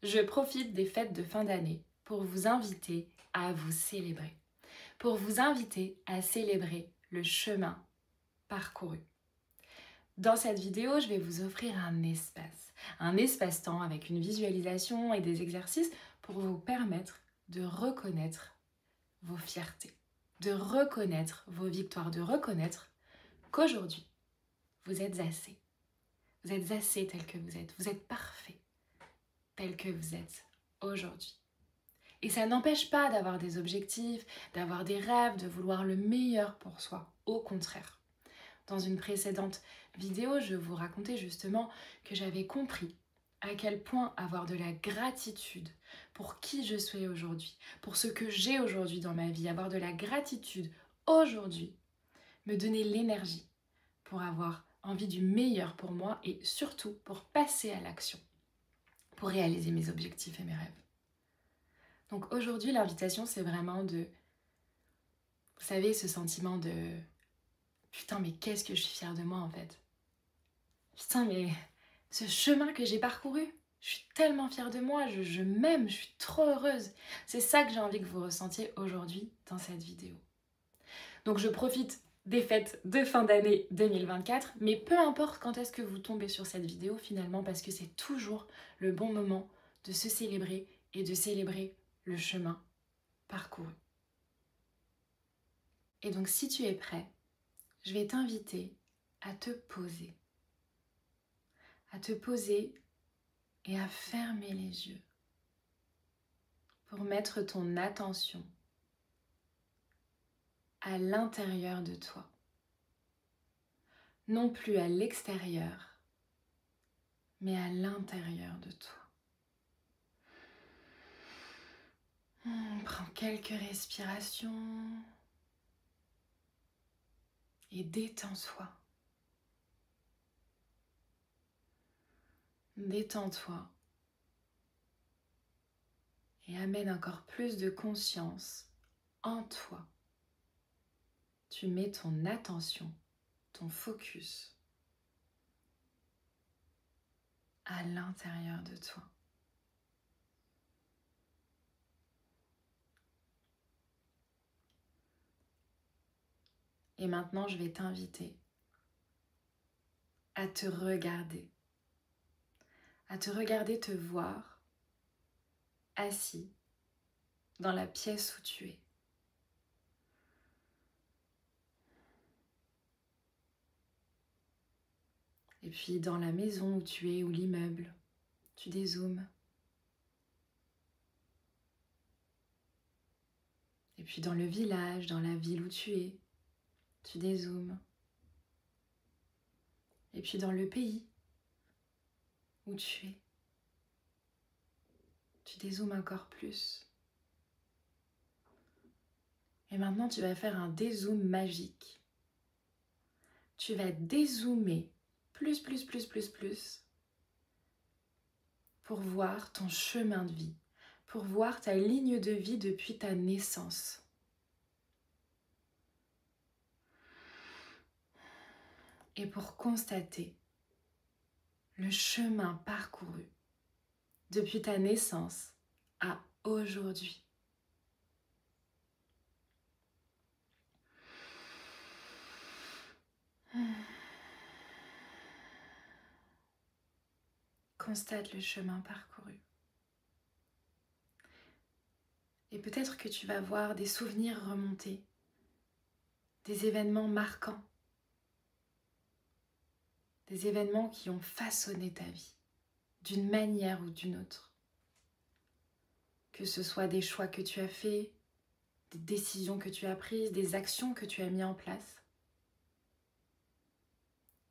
Je profite des fêtes de fin d'année pour vous inviter à vous célébrer, pour vous inviter à célébrer le chemin parcouru. Dans cette vidéo, je vais vous offrir un espace-temps avec une visualisation et des exercices pour vous permettre de reconnaître vos fiertés, de reconnaître vos victoires, de reconnaître qu'aujourd'hui, vous êtes assez. Vous êtes assez tel que vous êtes parfait tel que vous êtes aujourd'hui. Et ça n'empêche pas d'avoir des objectifs, d'avoir des rêves, de vouloir le meilleur pour soi. Au contraire. Dans une précédente vidéo, je vous racontais justement que j'avais compris à quel point avoir de la gratitude pour qui je suis aujourd'hui, pour ce que j'ai aujourd'hui dans ma vie, avoir de la gratitude aujourd'hui, me donner l'énergie pour avoir envie du meilleur pour moi et surtout pour passer à l'action, pour réaliser mes objectifs et mes rêves. Donc aujourd'hui, l'invitation, c'est vraiment de, vous savez, ce sentiment de putain, mais qu'est-ce que je suis fière de moi en fait. Putain, mais ce chemin que j'ai parcouru, je suis tellement fière de moi, je m'aime, je suis trop heureuse. C'est ça que j'ai envie que vous ressentiez aujourd'hui dans cette vidéo. Donc je profite des fêtes de fin d'année 2024, mais peu importe quand est-ce que vous tombez sur cette vidéo finalement, parce que c'est toujours le bon moment de se célébrer et de célébrer le chemin parcouru. Et donc si tu es prêt, je vais t'inviter à te poser. À te poser et à fermer les yeux pour mettre ton attention à l'intérieur de toi. Non plus à l'extérieur, mais à l'intérieur de toi. Prends quelques respirations et détends-toi. Détends-toi et amène encore plus de conscience en toi. Tu mets ton attention, ton focus à l'intérieur de toi. Et maintenant, je vais t'inviter à te regarder te voir assis dans la pièce où tu es. Et puis dans la maison où tu es ou l'immeuble, tu dézoomes. Et puis dans le village, dans la ville où tu es, tu dézoomes. Et puis dans le pays où tu es, tu dézoomes encore plus. Et maintenant, tu vas faire un dézoom magique. Tu vas dézoomer plus pour voir ton chemin de vie, pour voir ta ligne de vie depuis ta naissance. Et pour constater le chemin parcouru depuis ta naissance à aujourd'hui. Constate le chemin parcouru. Et peut-être que tu vas voir des souvenirs remonter, des événements marquants, des événements qui ont façonné ta vie, d'une manière ou d'une autre. Que ce soit des choix que tu as faits, des décisions que tu as prises, des actions que tu as mises en place,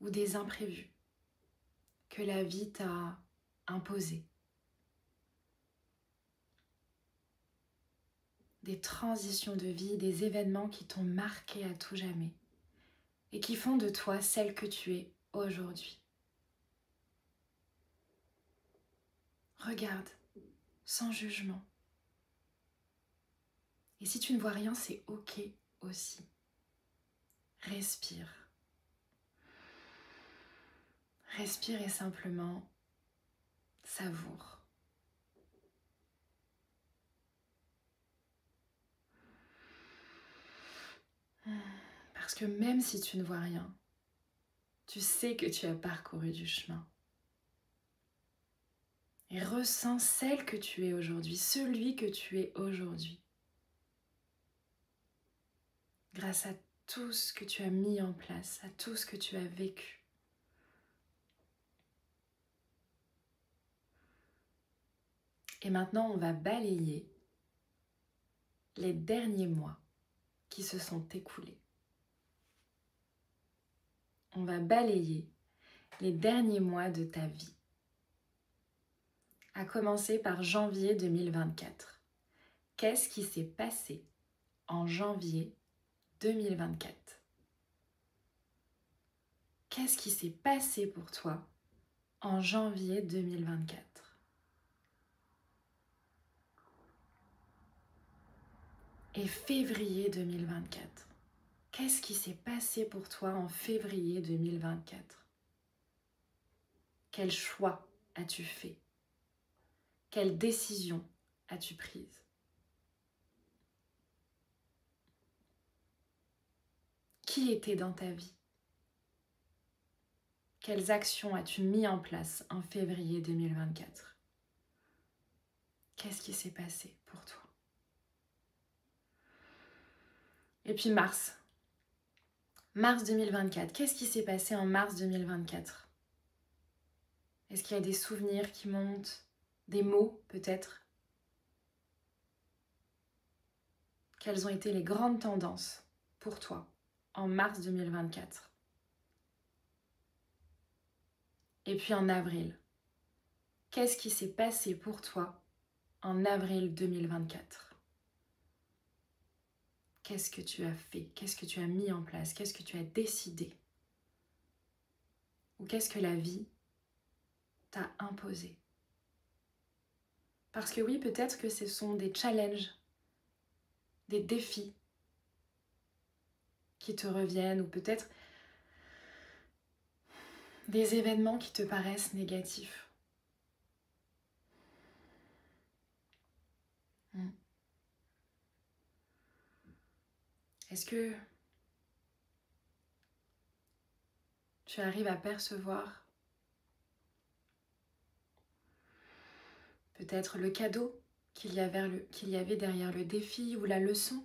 ou des imprévus que la vie t'a imposés. Des transitions de vie, des événements qui t'ont marqué à tout jamais et qui font de toi celle que tu es aujourd'hui. Regarde, sans jugement. Et si tu ne vois rien, c'est ok aussi. Respire. Respire et simplement savoure. Parce que même si tu ne vois rien, tu sais que tu as parcouru du chemin. Et ressens celle que tu es aujourd'hui, celui que tu es aujourd'hui. Grâce à tout ce que tu as mis en place, à tout ce que tu as vécu. Et maintenant, on va balayer les derniers mois qui se sont écoulés. On va balayer les derniers mois de ta vie. À commencer par janvier 2024. Qu'est-ce qui s'est passé en janvier 2024? Qu'est-ce qui s'est passé pour toi en janvier 2024? Et février 2024. Qu'est-ce qui s'est passé pour toi en février 2024? Quel choix as-tu fait? Quelle décision as-tu prise? Qui était dans ta vie? Quelles actions as-tu mis en place en février 2024? Qu'est-ce qui s'est passé pour toi? Et puis mars. Mars 2024. Qu'est-ce qui s'est passé en mars 2024? Est-ce qu'il y a des souvenirs qui montent? Des mots peut-être? Quelles ont été les grandes tendances pour toi en mars 2024? Et puis en avril. Qu'est-ce qui s'est passé pour toi en avril 2024? Qu'est-ce que tu as fait? Qu'est-ce que tu as mis en place? Qu'est-ce que tu as décidé? Ou qu'est-ce que la vie t'a imposé? Parce que oui, peut-être que ce sont des challenges, des défis qui te reviennent, ou peut-être des événements qui te paraissent négatifs. Est-ce que tu arrives à percevoir peut-être le cadeau qu'il y avait derrière le défi, ou la leçon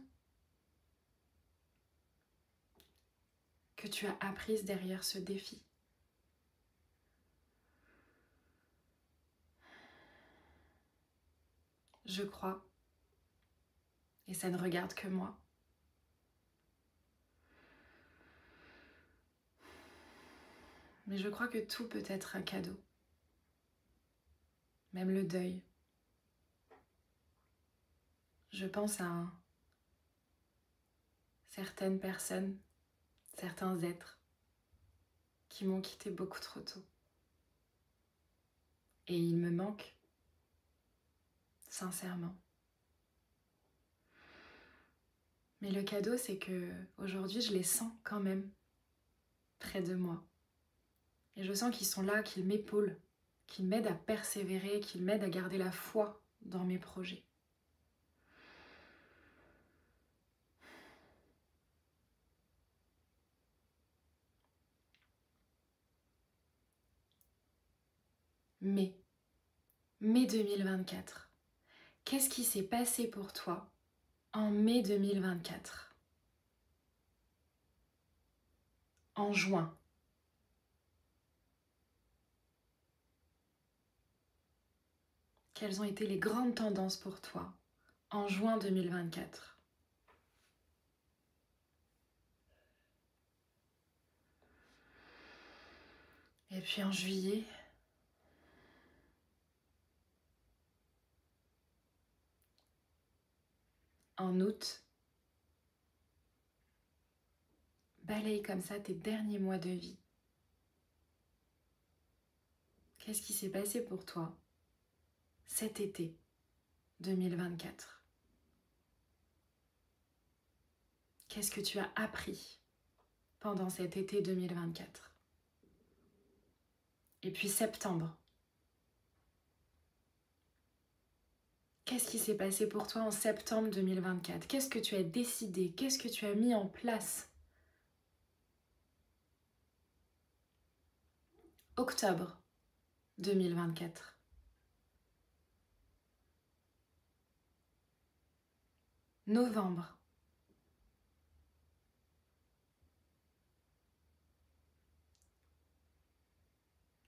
que tu as apprise derrière ce défi? Je crois, et ça ne regarde que moi, mais je crois que tout peut être un cadeau, même le deuil. Je pense à certaines personnes, certains êtres qui m'ont quitté beaucoup trop tôt. Et ils me manquent, sincèrement. Mais le cadeau, c'est que aujourd'hui, je les sens quand même près de moi. Et je sens qu'ils sont là, qu'ils m'épaulent, qu'ils m'aident à persévérer, qu'ils m'aident à garder la foi dans mes projets. Mai 2024. Qu'est-ce qui s'est passé pour toi en mai 2024? En juin? Quelles ont été les grandes tendances pour toi en juin 2024? Et puis en juillet? En août? Balaye comme ça tes derniers mois de vie. Qu'est-ce qui s'est passé pour toi cet été 2024? Qu'est-ce que tu as appris pendant cet été 2024? Et puis septembre. Qu'est-ce qui s'est passé pour toi en septembre 2024? Qu'est-ce que tu as décidé? Qu'est-ce que tu as mis en place octobre 2024. Novembre.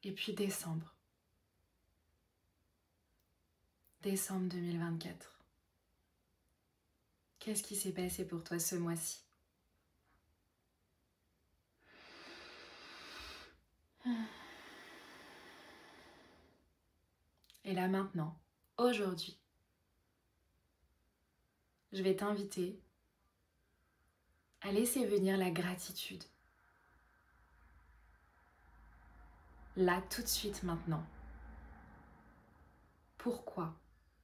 Et puis décembre. Décembre 2024. Qu'est-ce qui s'est passé pour toi ce mois-ci? Et là maintenant, aujourd'hui, je vais t'inviter à laisser venir la gratitude. Là, tout de suite, maintenant. Pourquoi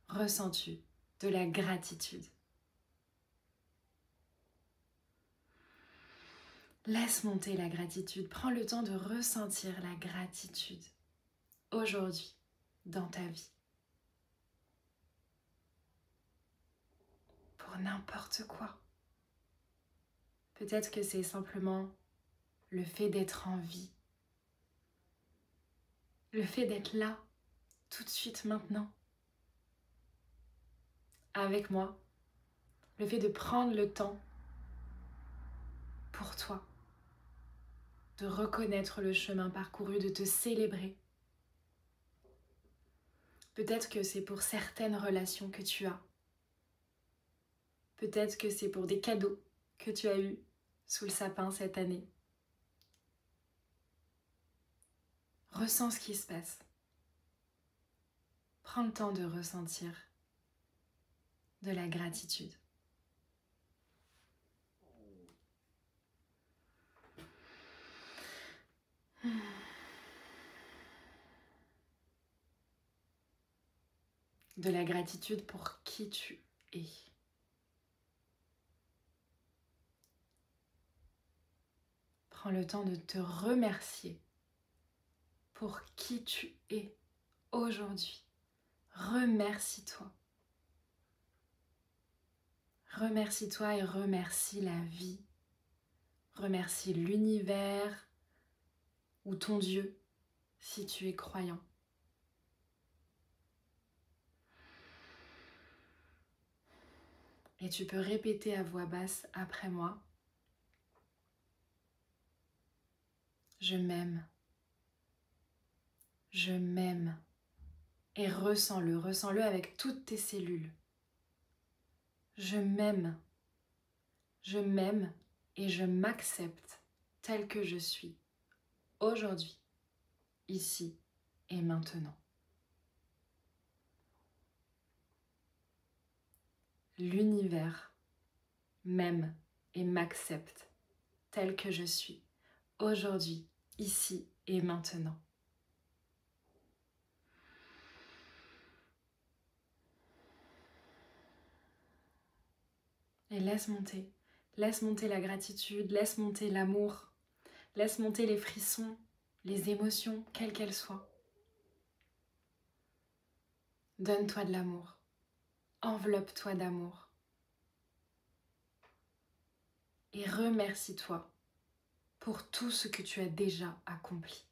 ressens-tu de la gratitude? Laisse monter la gratitude. Prends le temps de ressentir la gratitude aujourd'hui dans ta vie. Pour n'importe quoi. Peut-être que c'est simplement le fait d'être en vie. Le fait d'être là, tout de suite, maintenant. Avec moi. Le fait de prendre le temps pour toi. De reconnaître le chemin parcouru, de te célébrer. Peut-être que c'est pour certaines relations que tu as. Peut-être que c'est pour des cadeaux que tu as eus sous le sapin cette année. Ressens ce qui se passe. Prends le temps de ressentir de la gratitude. De la gratitude pour qui tu es. Prends le temps de te remercier pour qui tu es aujourd'hui. Remercie-toi. Remercie-toi et remercie la vie. Remercie l'univers ou ton Dieu si tu es croyant. Et tu peux répéter à voix basse après moi. Je m'aime. Je m'aime. Et ressens-le avec toutes tes cellules. Je m'aime. Je m'aime et je m'accepte tel que je suis, aujourd'hui, ici et maintenant. L'univers m'aime et m'accepte tel que je suis, aujourd'hui, ici et maintenant. Et laisse monter la gratitude, laisse monter l'amour, laisse monter les frissons, les émotions, quelles qu'elles soient. Donne-toi de l'amour, enveloppe-toi d'amour. Et remercie-toi pour tout ce que tu as déjà accompli.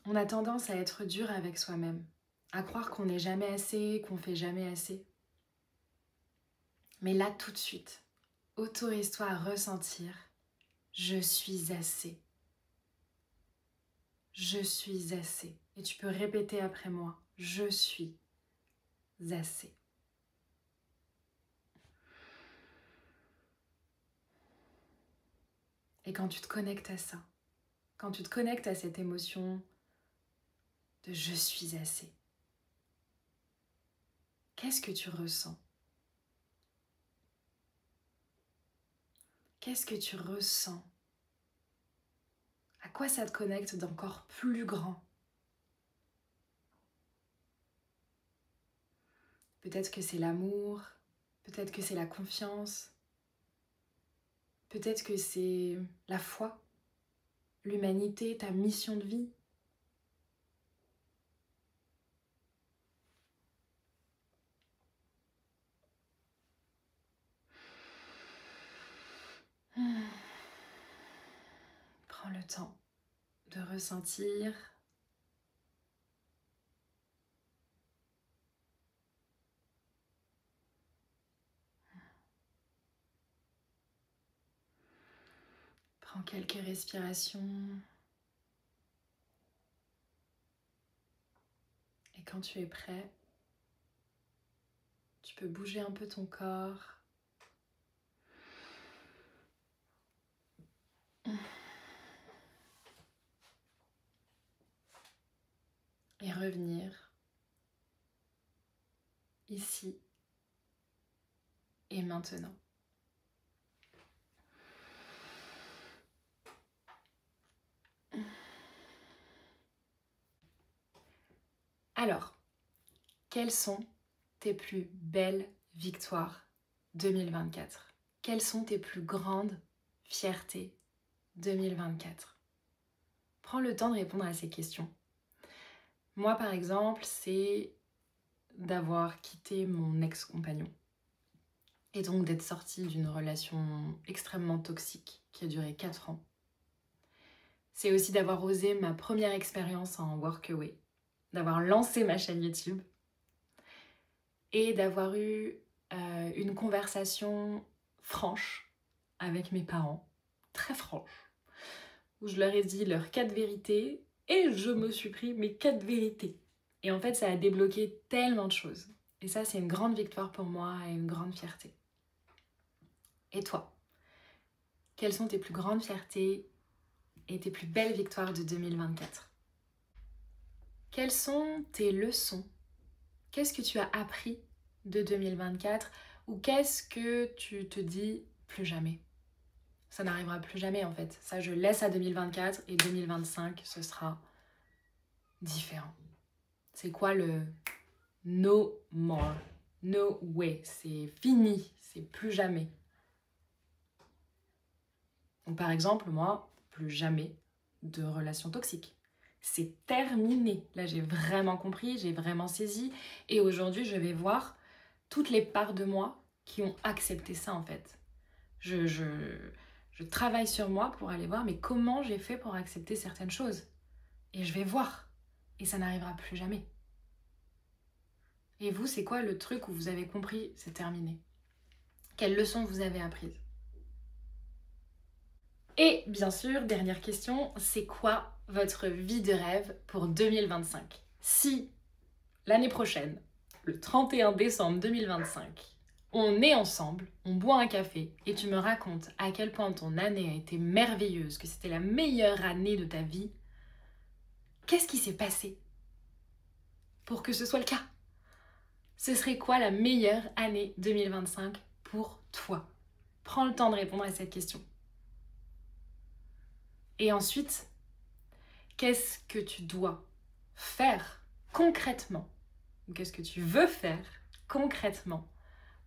On a tendance à être dur avec soi-même, à croire qu'on n'est jamais assez, qu'on fait jamais assez. Mais là, tout de suite, autorise-toi à ressentir « je suis assez ». Je suis assez. Et tu peux répéter après moi « je suis assez ». Et quand tu te connectes à ça, quand tu te connectes à cette émotion de « je suis assez », qu'est-ce que tu ressens? Qu'est-ce que tu ressens? À quoi ça te connecte d'encore plus grand? Peut-être que c'est l'amour, peut-être que c'est la confiance, peut-être que c'est la foi, l'humanité, ta mission de vie. Prends le temps de ressentir. Prends quelques respirations. Et quand tu es prêt, tu peux bouger un peu ton corps. Et revenir ici et maintenant. Alors, quelles sont tes plus belles victoires 2024? Quelles sont tes plus grandes fiertés 2024? Prends le temps de répondre à ces questions. Moi, par exemple, c'est d'avoir quitté mon ex-compagnon et donc d'être sortie d'une relation extrêmement toxique qui a duré 4 ans. C'est aussi d'avoir osé ma première expérience en workaway, d'avoir lancé ma chaîne YouTube et d'avoir eu une conversation franche avec mes parents, très franche, où je leur ai dit leurs 4 vérités et je me suis pris mes 4 vérités. Et en fait, ça a débloqué tellement de choses. Et ça, c'est une grande victoire pour moi et une grande fierté. Et toi, quelles sont tes plus grandes fiertés et tes plus belles victoires de 2024? Quelles sont tes leçons? Qu'est-ce que tu as appris de 2024 ou qu'est-ce que tu te dis plus jamais? Ça n'arrivera plus jamais en fait. Ça, je laisse à 2024 et 2025, ce sera différent. C'est quoi le no more? No way. C'est fini. C'est plus jamais. Donc par exemple, moi, plus jamais de relations toxiques. C'est terminé. Là, j'ai vraiment compris, j'ai vraiment saisi. Et aujourd'hui, je vais voir toutes les parts de moi qui ont accepté ça en fait. Je travaille sur moi pour aller voir mais comment j'ai fait pour accepter certaines choses. Et je vais voir. Et ça n'arrivera plus jamais. Et vous, c'est quoi le truc où vous avez compris, c'est terminé? Quelles leçons vous avez apprises? Et bien sûr, dernière question, c'est quoi votre vie de rêve pour 2025? Si l'année prochaine, le 31 décembre 2025, on est ensemble, on boit un café et tu me racontes à quel point ton année a été merveilleuse, que c'était la meilleure année de ta vie, qu'est-ce qui s'est passé pour que ce soit le cas? Ce serait quoi la meilleure année 2025 pour toi? Prends le temps de répondre à cette question. Et ensuite, qu'est-ce que tu dois faire concrètement? Ou qu'est-ce que tu veux faire concrètement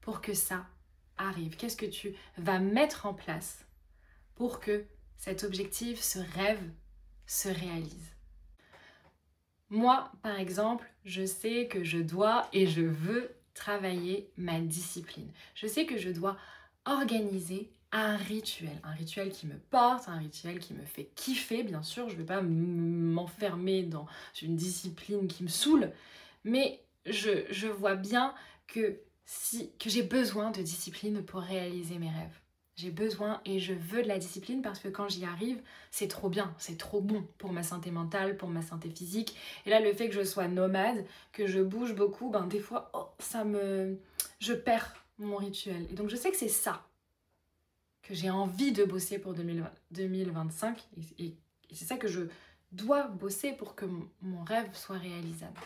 pour que ça arrive? Qu'est-ce que tu vas mettre en place pour que cet objectif, ce rêve, se réalise? Moi, par exemple, je sais que je dois et je veux travailler ma discipline. Je sais que je dois organiser un rituel qui me porte, un rituel qui me fait kiffer. Bien sûr, je ne vais pas m'enfermer dans une discipline qui me saoule, mais je vois bien que j'ai besoin de discipline pour réaliser mes rêves. J'ai besoin et je veux de la discipline parce que quand j'y arrive, c'est trop bien, c'est trop bon pour ma santé mentale, pour ma santé physique. Et là, le fait que je sois nomade, que je bouge beaucoup, ben des fois, je perds mon rituel. Et donc, je sais que c'est ça que j'ai envie de bosser pour 2025. Et c'est ça que je dois bosser pour que mon rêve soit réalisable.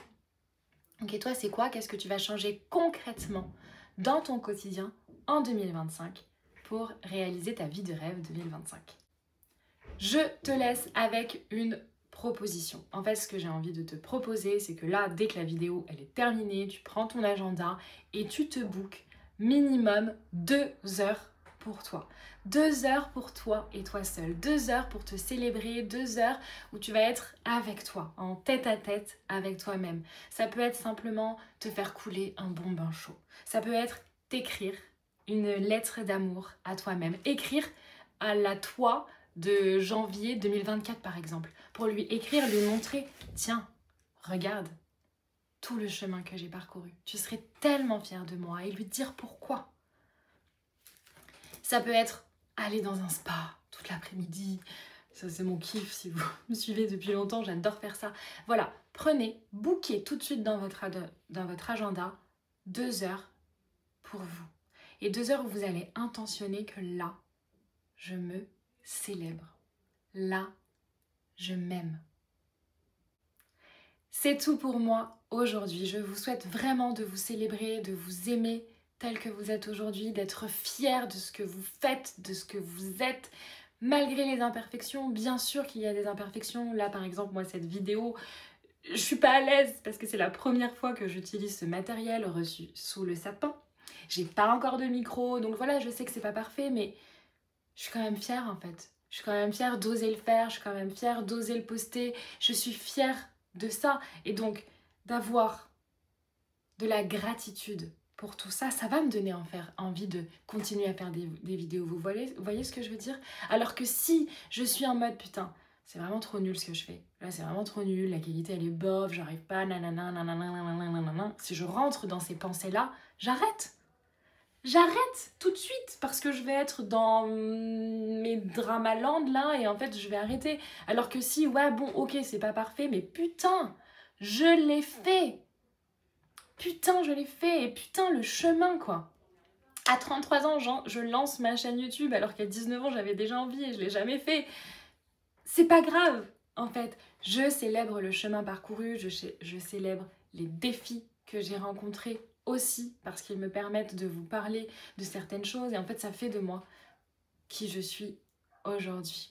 Donc, et toi, c'est quoi? Qu'est-ce que tu vas changer concrètement dans ton quotidien en 2025 pour réaliser ta vie de rêve 2025? Je te laisse avec une proposition. En fait, ce que j'ai envie de te proposer, c'est que là, dès que la vidéo elle est terminée, tu prends ton agenda et tu te bookes minimum 2 heures pour toi. 2 heures pour toi et toi seul. 2 heures pour te célébrer, 2 heures où tu vas être avec toi, en tête à tête avec toi-même. Ça peut être simplement te faire couler un bon bain chaud. Ça peut être t'écrire une lettre d'amour à toi-même. Écrire à la toi de janvier 2024 par exemple, pour lui écrire, lui montrer, tiens, regarde tout le chemin que j'ai parcouru. Tu serais tellement fière de moi et lui dire pourquoi. Ça peut être aller dans un spa toute l'après-midi. Ça, c'est mon kiff, si vous me suivez depuis longtemps, j'adore faire ça. Voilà, prenez, bookez tout de suite dans votre agenda 2 heures pour vous. Et 2 heures où vous allez intentionner que là, je me célèbre. Là, je m'aime. C'est tout pour moi aujourd'hui. Je vous souhaite vraiment de vous célébrer, de vous aimer tel que vous êtes aujourd'hui, d'être fier de ce que vous faites, de ce que vous êtes, malgré les imperfections. Bien sûr qu'il y a des imperfections. Là, par exemple, moi, cette vidéo, je suis pas à l'aise parce que c'est la première fois que j'utilise ce matériel reçu sous le sapin. J'ai pas encore de micro, donc voilà, je sais que c'est pas parfait, mais je suis quand même fière en fait. Je suis quand même fière d'oser le faire, je suis quand même fière d'oser le poster. Je suis fière de ça. Et donc, d'avoir de la gratitude pour tout ça, ça va me donner envie de continuer à faire des vidéos. Vous voyez ce que je veux dire? Alors que si je suis en mode, putain, c'est vraiment trop nul ce que je fais. Là, c'est vraiment trop nul, la qualité, elle est bof, j'arrive pas, nanana, nanana, nanana, nanana. Si je rentre dans ces pensées-là, j'arrête. J'arrête tout de suite parce que je vais être dans mes dramaland là et en fait je vais arrêter. Alors que si, ouais bon ok c'est pas parfait mais putain je l'ai fait. Putain je l'ai fait et putain le chemin quoi. À 33 ans je lance ma chaîne YouTube alors qu'à 19 ans j'avais déjà envie et je l'ai jamais fait. C'est pas grave en fait. Je célèbre le chemin parcouru, je célèbre les défis que j'ai rencontrés aussi parce qu'ils me permettent de vous parler de certaines choses et en fait ça fait de moi qui je suis aujourd'hui.